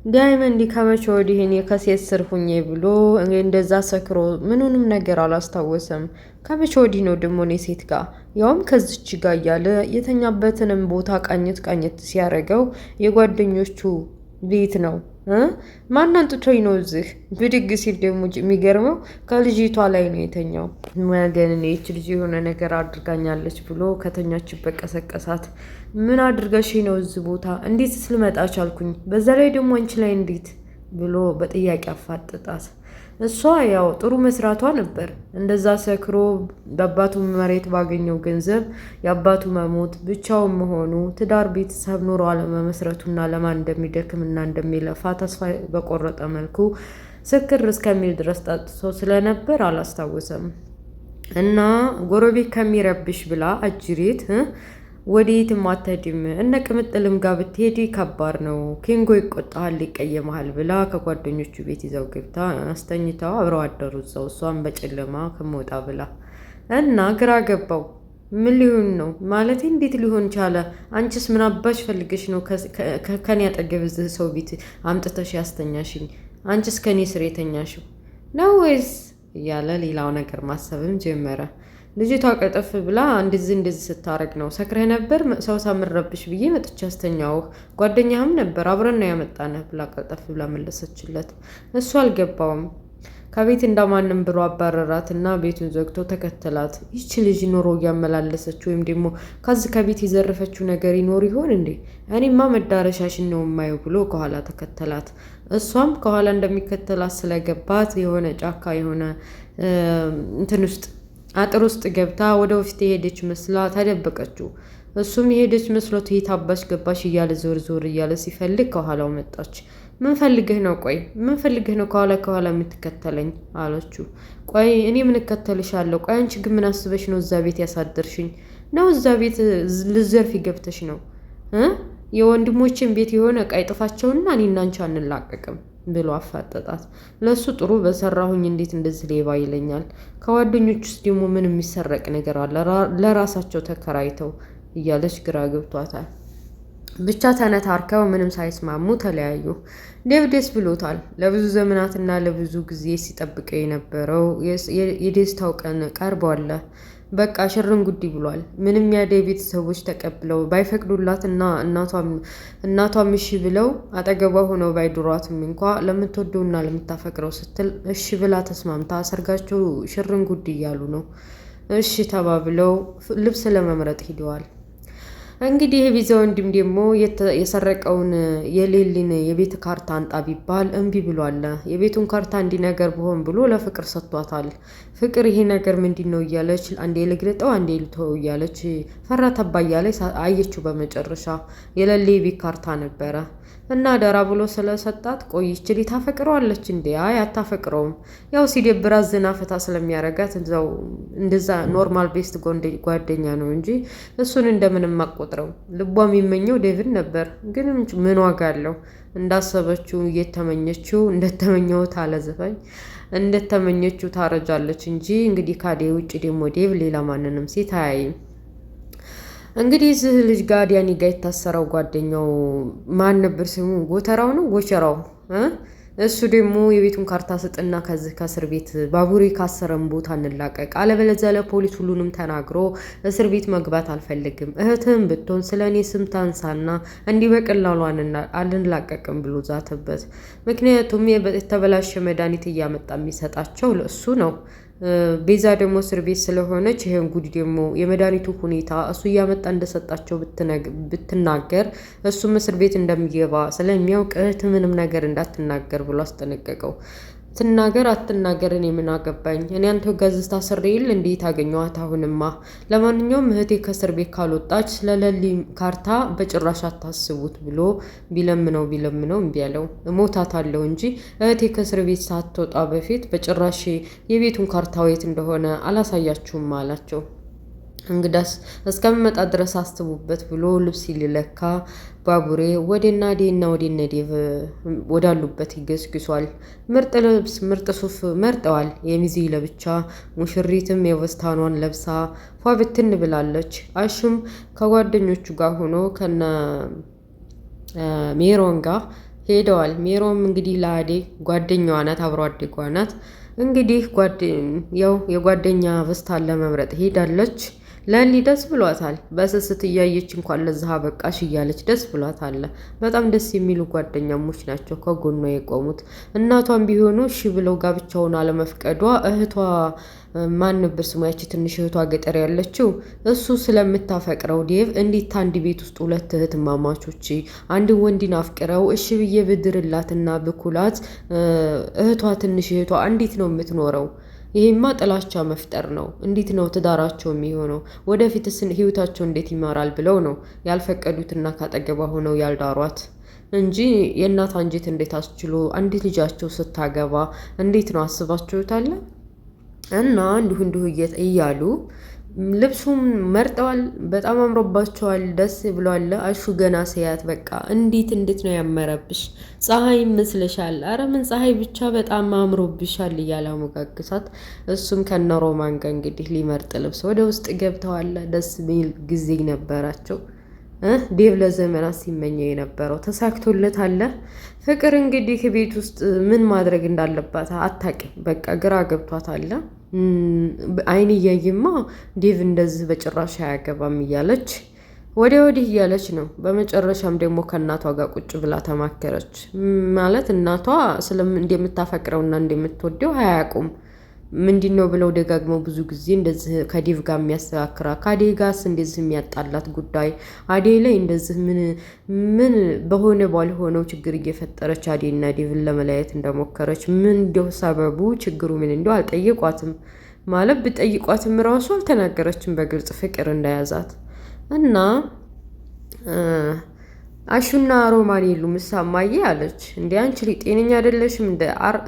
ዳይመንድ ከመቼ ወዲህ እኔ ከሴት ስር ሁኜ ብሎ እንደዛ ሰክሮ ምኑንም ነገር አላስታወሰም። ከመቼ ወዲህ ነው ደግሞ እኔ ሴት ጋር ያውም ከዚች ጋር እያለ የተኛበትንም ቦታ ቃኘት ቃኘት ሲያደርገው የጓደኞቹ ቤት ነው። ማን አንጥቶኝ ነው እዚህ? ብድግ ሲል ደግሞ የሚገርመው ከልጅቷ ላይ ነው የተኛው። ወገን እኔ ይች ልጅ የሆነ ነገር አድርጋኛለች ብሎ ከተኛችበት ቀሰቀሳት። ምን አድርገሽ ነው እዚህ ቦታ? እንዴት ስልመጣ ቻልኩኝ? በዛ ላይ ደግሞ አንቺ ላይ እንዴት ብሎ በጥያቄ አፋጥጣት። እሷ ያው ጥሩ መስራቷ ነበር። እንደዛ ሰክሮ በአባቱ መሬት ባገኘው ገንዘብ የአባቱ መሞት፣ ብቻውን መሆኑ፣ ትዳር ቤተሰብ ኑሮ አለመመስረቱና ለማን እንደሚደክምና እንደሚለፋ ተስፋ በቆረጠ መልኩ ስክር እስከሚል ድረስ ጠጥቶ ስለነበር አላስታወሰም። እና ጎረቤት ከሚረብሽ ብላ አጅሬት ወዴትም አትሄድም፣ እነ ቅምጥልም ጋር ብትሄድ ከባድ ነው፣ ኬንጎ ይቆጣሃል፣ ይቀየመሃል ብላ ከጓደኞቹ ቤት ይዘው ገብታ አስተኝተው አብረው አደሩ እዛው። እሷም በጨለማ ከመውጣ ብላ እና ግራ ገባው። ምን ሊሆን ነው ማለት እንዴት ሊሆን ቻለ? አንቺስ ምን አባሽ ፈልገሽ ነው ከኔ አጠገብ እዚህ ሰው ቤት አምጥተሽ ያስተኛሽኝ? አንቺስ ከኔ ስር የተኛሽው ነው ወይስ እያለ ሌላው ነገር ማሰብም ጀመረ። ልጅቷ ቀጠፍ ብላ እንደዚህ ስታረግ ነው ሰክረህ ነበር ሰው ሳምረብሽ ብዬ መጥቻ አስተኛውህ፣ ጓደኛህም ነበር አብረን ነው ያመጣነህ ብላ ቀጠፍ ብላ መለሰችለት። እሱ አልገባውም። ከቤት እንደማንም ብሎ አባረራትና ቤቱን ዘግቶ ተከተላት። ይቺ ልጅ ኖሮ እያመላለሰች ወይም ደግሞ ከዚህ ከቤት የዘረፈችው ነገር ይኖር ይሆን እንዴ? እኔማ መዳረሻሽን ነው የማየው ብሎ ከኋላ ተከተላት። እሷም ከኋላ እንደሚከተላት ስለገባት የሆነ ጫካ የሆነ እንትን ውስጥ አጥር ውስጥ ገብታ ወደ ወፊት የሄደች መስላ ተደበቀችው። እሱም የሄደች መስሎት የት አባሽ ገባሽ እያለ ዞር ዞር እያለ ሲፈልግ ከኋላው መጣች። ምን ፈልግህ ነው? ቆይ ምን ፈልግህ ነው ከኋላ የምትከተለኝ አለችው። ቆይ እኔ ምን እከተልሻለሁ? ቆይ አንቺ ግን ምን አስበሽ ነው እዛ ቤት ያሳደርሽኝ? ነው እዛ ቤት ልዘርፊ ገብተሽ ነው? የወንድሞችን ቤት የሆነ ቀይ ጥፋቸውና እኔና አንቺ አንላቀቅም ብሎ አፋጠጣት። ለሱ ጥሩ በሰራሁኝ እንዴት እንደዚህ ሌባ ይለኛል? ከጓደኞች ውስጥ ደግሞ ምን የሚሰረቅ ነገር አለ? ለራሳቸው ተከራይተው እያለች ግራ ገብቷታል። ብቻ ተነታርከው ምንም ሳይስማሙ ተለያዩ። ዴቭ ደስ ብሎታል። ለብዙ ዘመናትና ለብዙ ጊዜ ሲጠብቀው የነበረው የደስታው ቀን ቀርቧል። በቃ ሽርን ጉዲ ብሏል። ምንም ያደ ቤተሰቦች ተቀብለው ባይፈቅዱላትና እናቷም እሺ ብለው አጠገቧ ሆነው ባይድሯትም እንኳ ለምትወደውና ለምታፈቅረው ስትል እሺ ብላ ተስማምታ ሰርጋቸው ሽርን ጉዲ እያሉ ነው። እሺ ተባብለው ልብስ ለመምረጥ ሂደዋል። እንግዲህ የቪዛ ወንድም ደግሞ የሰረቀውን የሌሊን የቤት ካርታ አንጣ ቢባል እምቢ ብሏል። የቤቱን ካርታ እንዲነገር ብሆን ብሎ ለፍቅር ሰጥቷታል። ፍቅር ይሄ ነገር ምንድን ነው እያለች አንዴ ልግለጠው አንዴ ልተው እያለች ፈራ ተባ እያለች አየችው። በመጨረሻ የሌሊ የቤት ካርታ ነበረ እና ደራ ብሎ ስለሰጣት ቆይች ልጅ ታፈቅረዋለች እንዴ? አይ አታፈቅረውም። ያው ሲደብራት ዝና ፈታ ስለሚያረጋት እዛው እንደዛ ኖርማል ቤስት ጓደኛ ነው እንጂ እሱን እንደምንም አቆጥረው። ልቧ የሚመኘው ዴቭን ነበር። ግን ምን ዋጋ አለው? እንዳሰበችው እየተመኘችው እንደተመኘው ታለዘፈኝ እንደተመኘችው ታረጃለች እንጂ እንግዲህ ካዴ ውጭ ደግሞ ዴቭ ሌላ ማንንም ሴት አያይም። እንግዲህ እዚህ ልጅ ጋር ዲያኒ ጋር የታሰረው ጓደኛው ማን ነበር ስሙ? ጎተራው ነው ጎቸራው። እሱ ደግሞ የቤቱን ካርታ ስጥና ከዚህ ከእስር ቤት ባቡሬ ካሰረን ቦታ እንላቀቅ፣ አለበለዚያ ለፖሊስ ሁሉንም ተናግሮ እስር ቤት መግባት አልፈልግም፣ እህትህም ብትሆን ስለ እኔ ስም ታንሳና እንዲህ በቀላሉ አልንላቀቅም ብሎ ዛተበት። ምክንያቱም የተበላሸ መድኃኒት እያመጣ የሚሰጣቸው ለእሱ ነው። ቤዛ ደግሞ እስር ቤት ስለሆነች ይሄን ጉድ ደግሞ የመድኃኒቱ ሁኔታ እሱ እያመጣ እንደሰጣቸው ብትናገር እሱም እስር ቤት እንደሚገባ ስለሚያውቅ እህት ምንም ነገር እንዳትናገር ብሎ አስጠነቀቀው። ትናገር አትናገር እኔ ምን አገባኝ? እኔ አንተ ጋዜጣ ታስሬ የለ እንዴት አገኘኋት? አሁንማ ለማንኛውም እህቴ ከእስር ቤት ካልወጣች ስለሌሊ ካርታ በጭራሽ አታስቡት ብሎ ቢለምነው እምቢ አለው። እሞታታለሁ እንጂ እህቴ ከእስር ቤት ሳትወጣ በፊት በጭራሽ የቤቱን ካርታ የት እንደሆነ አላሳያችሁም አላቸው። እንግዳስ እስከምመጣ ድረስ አስቡበት ብሎ ልብስ ሊለካ ባቡሬ ወደ ናዴና ወደ ነዴቭ ወዳሉበት ይገስግሷል። ምርጥ ልብስ ምርጥ ሱፍ መርጠዋል። የሚዜ ለብቻ ሙሽሪትም የበስታኗን ለብሳ ፏ ብትን ብላለች። አሹም ከጓደኞቹ ጋር ሆኖ ከነ ሜሮን ጋር ሄደዋል። ሜሮም እንግዲህ ለአዴ ጓደኛዋ ናት፣ አብሮ አደጓ ናት። እንግዲህ ያው የጓደኛ በስታን ለመምረጥ ሄዳለች። ለሊ ደስ ብሏታል። በስስት እያየች እንኳን ለዛ በቃሽ እያለች ደስ ብሏታል። በጣም ደስ የሚሉ ጓደኛሞች ናቸው ከጎኗ የቆሙት። እናቷም ቢሆኑ እሺ ብለው ጋብቻውን አለመፍቀዷ እህቷ ማን ነበር ስሟ ያቺ ትንሽ እህቷ ገጠር ያለችው እሱ ስለምታፈቅረው ዴቭ እንዴት አንድ ቤት ውስጥ ሁለት እህትማማቾች አንድ ወንድን አፍቅረው እሺ ብዬ ብድርላትና ብኩላት እህቷ ትንሽ እህቷ እንዴት ነው የምትኖረው? ይሄማ ጥላቻ መፍጠር ነው። እንዴት ነው ትዳራቸው የሚሆነው? ወደፊትስ ህይወታቸው እንዴት ይማራል ብለው ነው ያልፈቀዱትና ካጠገቧ ሆነው ያልዳሯት እንጂ የእናት አንጀት እንዴት አስችሎ አንዲት ልጃቸው ስታገባ እንዴት ነው አስባችሁታል? እና እንዲሁ እያሉ ልብሱም መርጠዋል። በጣም አምሮባቸዋል። ደስ ብሏል። አሹ ገና ሲያት በቃ እንዴት ነው ያመረብሽ፣ ፀሐይ ይመስልሻል። አረ ምን ፀሐይ ብቻ በጣም አምሮብሻል እያለ አሞጋግሳት። እሱም ከነ ሮማን ጋር እንግዲህ ሊመርጥ ልብስ ወደ ውስጥ ገብተዋል። ደስ የሚል ጊዜ ነበራቸው። ዴቭ ለዘመናት ሲመኘው የነበረው ተሳክቶለታል። ፍቅር እንግዲህ ቤት ውስጥ ምን ማድረግ እንዳለባት አታውቅም። በቃ ግራ ገብቷታል። አይን እያየማ ዴቭ እንደዚህ በጭራሽ አያገባም እያለች ወዲህ እያለች ነው። በመጨረሻም ደግሞ ከእናቷ ጋር ቁጭ ብላ ተማከረች። ማለት እናቷ እንደምታፈቅረውና እንደምትወደው አያውቁም። ምንድን ነው ብለው ደጋግመው ብዙ ጊዜ እንደዚህ ከዴቭ ጋር የሚያስተካክራ ከአዴ ጋርስ እንደዚህ የሚያጣላት ጉዳይ አዴ ላይ እንደዚህ ምን በሆነ ባልሆነው ችግር እየፈጠረች አዴና ዴቭን ለመለያየት እንደሞከረች ምን እንደው ሰበቡ ችግሩ ምን እንደው አልጠየቋትም። ማለት ብጠይቋትም ራሱ አልተናገረችም በግልጽ ፍቅር እንደያዛት እና አሹና ሮማን የሉ ምሳማዬ አለች። እንዴ አንቺ ጤነኛ አይደለሽም እንደ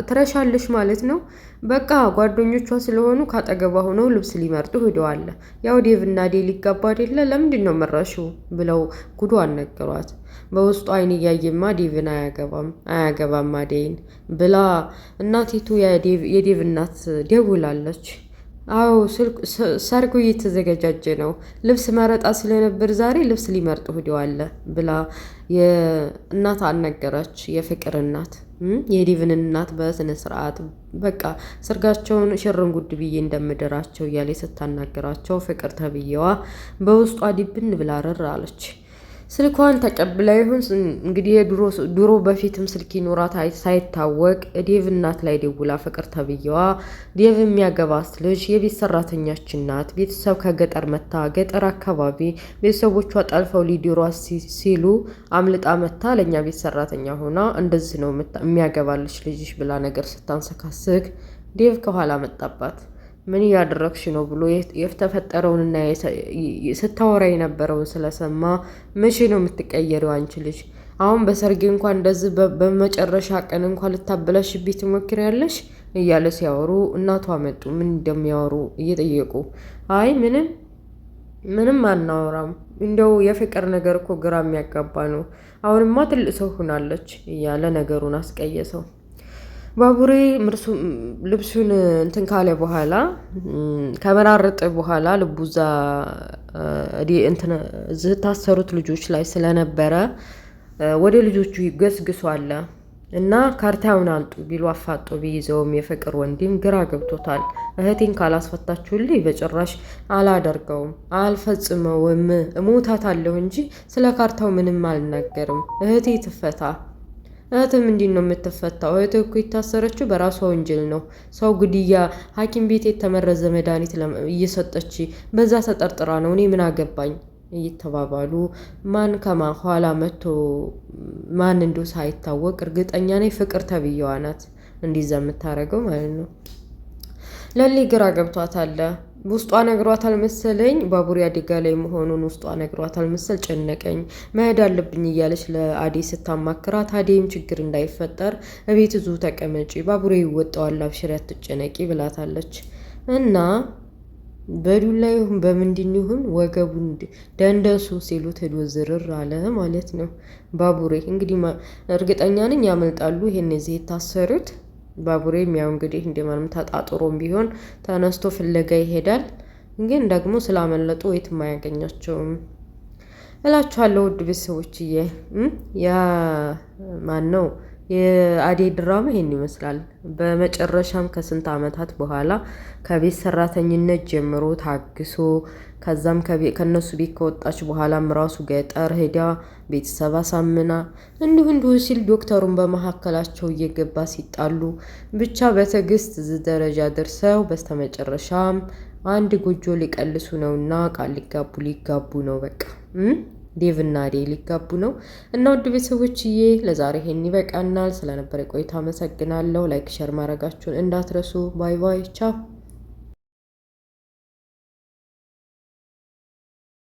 ትረሻለሽ ማለት ነው። በቃ ጓደኞቿ ስለሆኑ ካጠገቧ ሆነው ልብስ ሊመርጡ ሄደዋል። ያው ዴቭና ዴ ሊጋባ አይደለ ለምንድን ነው መራሹ ብለው ጉዷን ነገሯት። በውስጡ አይን እያየማ ዴቭን አያገባም አዴይን ብላ እናቲቱ የዴቭ እናት ደውላለች። አዎ ሰርጉ እየተዘገጃጀ ነው። ልብስ መረጣ ስለነበር ዛሬ ልብስ ሊመርጡ ሄደዋል ብላ የእናት አልነገረች። የፍቅር እናት የዴቭን እናት በስነ ስርዓት በቃ ሰርጋቸውን ሽርንጉድ ብዬ እንደምድራቸው እያለ ስታናገራቸው ፍቅር ተብዬዋ በውስጧ ዲብን ብላ ርር አለች። ስልኳን ተቀብላ ይሁን እንግዲህ ድሮ በፊትም ስልክ ይኖራት ሳይታወቅ ዴቭ እናት ላይ ደውላ ፍቅር ተብዬዋ ዴቭ የሚያገባት ልጅ የቤት ሰራተኛችን ናት። ቤተሰብ ከገጠር መታ ገጠር አካባቢ ቤተሰቦቿ ጠልፈው ሊድሯት ሲሉ አምልጣ መታ ለእኛ ቤት ሰራተኛ ሆና እንደዚህ ነው የሚያገባልሽ ልጅሽ ብላ ነገር ስታንሰካስክ ዴቭ ከኋላ መጣባት። ምን እያደረግሽ ነው ብሎ የተፈጠረውንና ስታወራ የነበረውን ስለሰማ መቼ ነው የምትቀየረው አንቺ ልጅ? አሁን በሰርጌ እንኳን እንደዚህ በመጨረሻ ቀን እንኳን ልታበላሽብኝ ትሞክሪያለሽ እያለ ሲያወሩ እናቷ መጡ። ምን እንደሚያወሩ እየጠየቁ አይ ምንም አናወራም፣ እንደው የፍቅር ነገር እኮ ግራ የሚያጋባ ነው። አሁንማ ትልቅ ሰው ሆናለች እያለ ነገሩን አስቀየሰው። ባቡሬ ልብሱን እንትን ካለ በኋላ ከመራረጠ በኋላ ልቡዛ እዚህ ታሰሩት ልጆች ላይ ስለነበረ ወደ ልጆቹ ገስግሷል እና ካርታውን አንጡ ቢሉ አፋጦ ቢይዘውም የፍቅር ወንድም ግራ ገብቶታል። እህቴን ካላስፈታችሁልኝ በጭራሽ አላደርገውም፣ አልፈጽመውም፣ እሞታታለሁ እንጂ ስለ ካርታው ምንም አልናገርም። እህቴ ትፈታ። እህትም ምንድን ነው የምትፈታው? እህት እኮ የታሰረችው በራሷ ወንጀል ነው። ሰው ግድያ ሐኪም ቤት የተመረዘ መድኃኒት እየሰጠች በዛ ተጠርጥራ ነው። እኔ ምን አገባኝ እየተባባሉ ማን ኋላ መጥቶ ማን እንደው ሳይታወቅ እርግጠኛ ነኝ ፍቅር ተብዬዋ ናት እንዲዛ የምታደርገው ማለት ነው። ለሊ ግራ ገብቷታል። ውስጧ ነግሯታል መሰለኝ ባቡሬ አደጋ ላይ መሆኑን ውስጧ ነግሯታል መሰል። ጨነቀኝ መሄድ አለብኝ እያለች ለአዴ ስታማክራት አዴም ችግር እንዳይፈጠር እቤት እዙ ተቀመጪ ባቡሬ ይወጣዋል አብሽሪ አትጨነቂ ብላታለች። እና በዱላ ይሁን በምንድን ይሁን ወገቡን ደንደሱ ሲሉት ሄዶ ዝርር አለ ማለት ነው። ባቡሬ እንግዲህ እርግጠኛ ነኝ ያመልጣሉ ይሄን እዚህ የታሰሩት። ባቡሬም ያው እንግዲህ እንደማንም ተጣጥሮም ቢሆን ተነስቶ ፍለጋ ይሄዳል። ግን ደግሞ ስላመለጡ የትም አያገኛቸውም። እላችኋለሁ ውድ ቤተሰቦችዬ። ያ ማን ነው የአደይ ድራማ ይሄን ይመስላል። በመጨረሻም ከስንት ዓመታት በኋላ ከቤት ሰራተኝነት ጀምሮ ታግሶ ከዛም ከነሱ ቤት ከወጣች በኋላም ራሱ ገጠር ሄዳ ቤተሰብ አሳምና እንዲሁ ሲል ዶክተሩን በመካከላቸው እየገባ ሲጣሉ ብቻ በትዕግስት እዚህ ደረጃ ደርሰው በስተመጨረሻም አንድ ጎጆ ሊቀልሱ ነውና ቃል ሊጋቡ ነው። በቃ ዴቭ እና አዴይ ሊጋቡ ነው። እና ውድ ቤተሰቦችዬ ለዛሬ ይሄን ይበቃናል። ስለነበረ ቆይታ አመሰግናለሁ። ላይክ ሸር ማድረጋችሁን እንዳትረሱ። ባይ ባይ፣ ቻው።